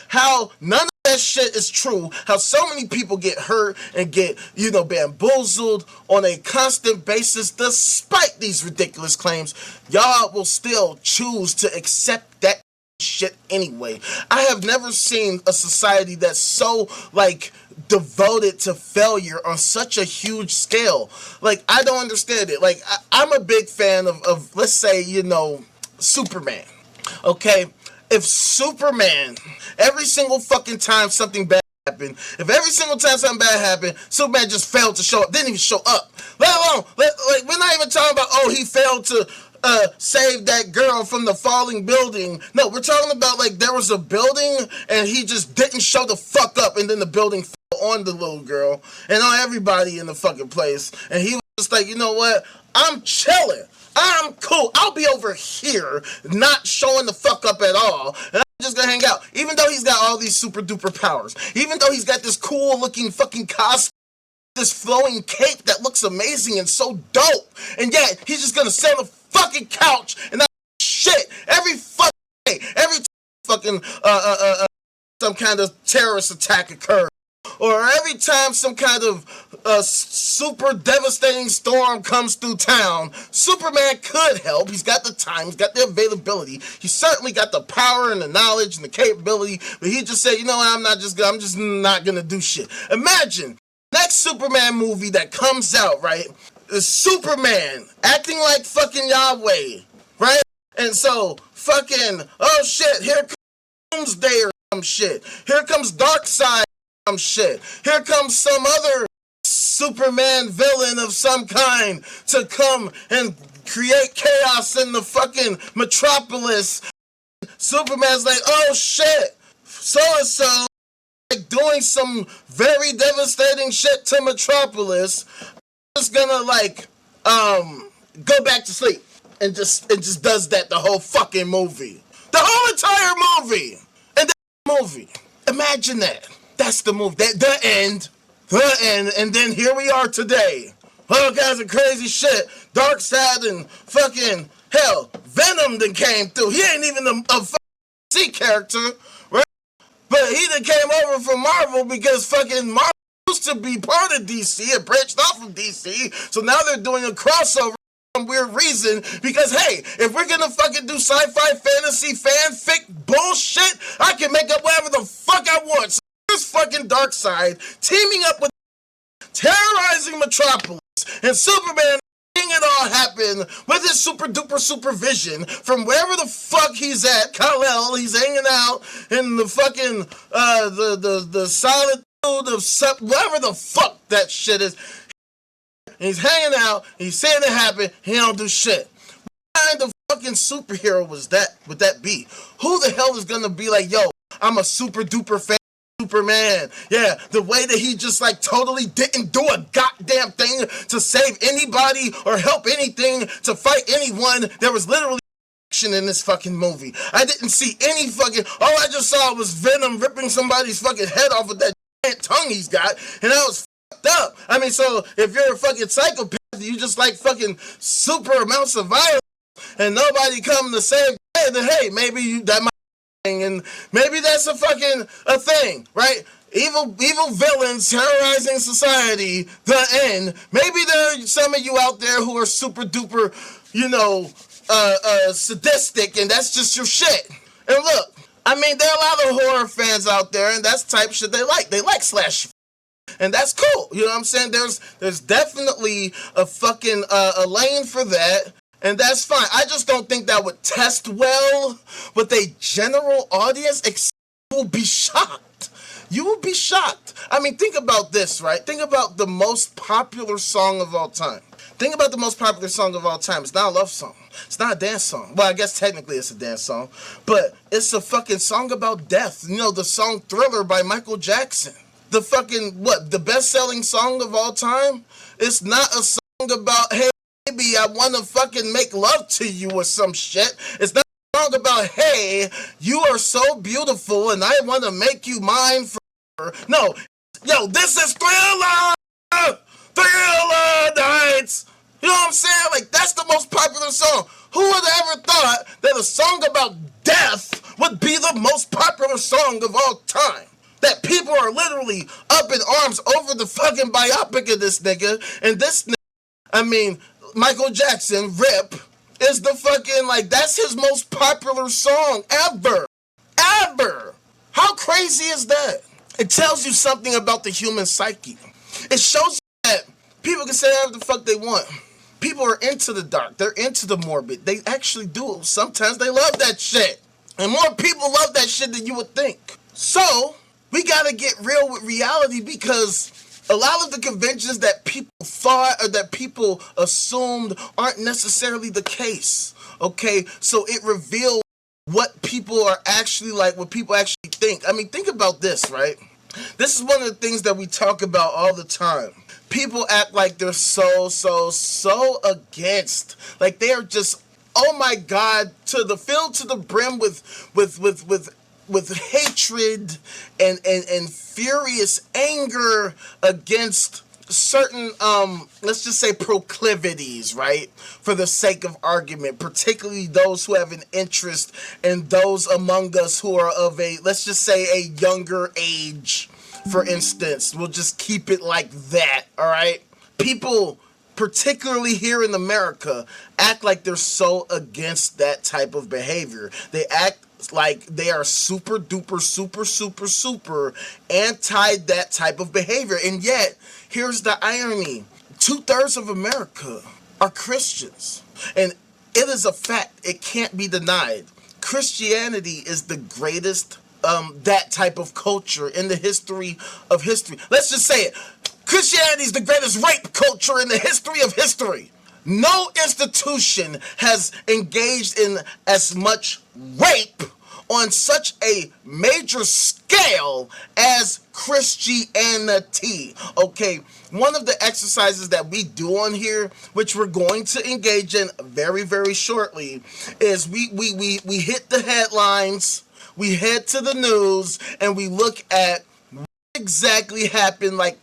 how none of that shit is true, how so many people get hurt and get, bamboozled on a constant basis despite these ridiculous claims. Y'all will still choose to accept that shit anyway. I have never seen a society that's so, devoted to failure on such a huge scale. I don't understand it. I'm a big fan of let's say, Superman. Okay? If Superman, every single fucking time something bad happened, if every single time something bad happened, Superman just failed to show up, didn't even show up. Let alone, we're not even talking about, he failed to save that girl from the falling building. No, we're talking about, there was a building, and he just didn't show the fuck up, and then the building fell on the little girl, and on everybody in the fucking place, and he was just like, you know what, I'm chilling. I'm cool. I'll be over here, not showing the fuck up at all. And I'm just gonna hang out. Even though he's got all these super duper powers. Even though he's got this cool looking fucking costume. This flowing cape that looks amazing and so dope. And yet, he's just gonna sit on the fucking couch and that shit every fucking day. Every time fucking, some kind of terrorist attack occurs. Or every time some kind of super devastating storm comes through town, Superman could help. He's got the time, he's got the availability, he's certainly got the power and the knowledge and the capability, but he just said, you know what, I'm just not gonna do shit. Imagine, next Superman movie that comes out, right, is Superman acting like fucking Yahweh, right? And so, fucking, oh shit, here comes Doomsday or some shit. Here comes Darkseid. Shit. Here comes some other Superman villain of some kind to come and create chaos in the fucking metropolis. Superman's like, oh shit, so-and-so doing some very devastating shit to Metropolis. I'm just gonna go back to sleep and just does that the whole fucking movie. The whole entire movie. And that movie. Imagine that. That's the move. The end. And then here we are today. All kinds of crazy shit. Darkseid and fucking, hell, Venom then came through. He ain't even a fucking DC character, right? But he then came over from Marvel because fucking Marvel used to be part of DC and branched off from DC. So now they're doing a crossover for some weird reason because, hey, if we're gonna fucking do sci-fi, fantasy, fanfic bullshit, I can make up whatever the fuck I want. So this fucking Darkseid teaming up with terrorizing Metropolis and Superman making it all happen with his super duper supervision from wherever the fuck he's at. Kal-El, he's hanging out in the fucking the solitude of whatever the fuck that shit is. He's hanging out, he's seeing it happen, he don't do shit. What kind of fucking superhero would that be? Who the hell is gonna be like, yo, I'm a super duper fan Superman? Yeah, the way that he just totally didn't do a goddamn thing to save anybody or help anything to fight anyone. There was literally action in this fucking movie. I didn't see any fucking, all I just saw was Venom ripping somebody's fucking head off with that giant tongue he's got, and that was fucked up. I mean, so if you're a fucking psychopath, you just like fucking super amounts of violence and nobody come to save you, then hey, maybe that might, and maybe that's a thing, right? Evil villains terrorizing society, the end. Maybe there are some of you out there who are super duper, sadistic, and that's just your shit. And look, I mean, there are a lot of horror fans out there, and that's the type of shit they like. They like slash, and that's cool. You know what I'm saying? There's definitely a fucking a lane for that. And that's fine. I just don't think that would test well with a general audience. You will be shocked. You will be shocked. I mean, think about this, right? Think about the most popular song of all time. Think about the most popular song of all time. It's not a love song. It's not a dance song. Well, I guess technically it's a dance song. But it's a fucking song about death. You know, the song Thriller by Michael Jackson. The fucking, the best-selling song of all time? It's not a song about, hey, maybe I want to fucking make love to you or some shit. It's not a song about, hey, you are so beautiful and I want to make you mine forever. No, yo, this is Thriller! Thriller Nights! You You know what I'm saying? Like, that's the most popular song. Who would have ever thought that a song about death would be the most popular song of all time? That people are literally up in arms over the fucking biopic of this nigga. And this nigga, I mean, Michael Jackson, RIP, is the fucking, like, that's his most popular song ever. Ever. How crazy is that? It tells you something about the human psyche. It shows you that people can say whatever the fuck they want. People are into the dark. They're into the morbid. They actually do. Sometimes they love that shit. And more people love that shit than you would think. So, we gotta get real with reality, because a lot of the conventions that people thought or that people assumed aren't necessarily the case. Okay? So it reveals what people are actually like, what people actually think. I mean, think about this, right? This is one of the things that we talk about all the time. People act like they're so against. Like they are just, oh my God, filled to the brim with hatred and furious anger against certain let's just say proclivities, right? For the sake of argument, particularly those who have an interest in those among us who are of a, let's just say, a younger age, for instance. We'll just keep it like that, all right? People, particularly here in America, act like they're so against that type of behavior. They act like they are super duper super anti that type of behavior. And yet, here's the irony. 2/3 of America are Christians. And it is a fact. It can't be denied. Christianity is the greatest that type of culture in the history of history. Let's just say it. Christianity is the greatest rape culture in the history of history. No institution has engaged in as much rape on such a major scale as Christianity. Okay, one of the exercises that we do on here, which we're going to engage in very, very shortly, is we hit the headlines, we head to the news, and we look at what exactly happened like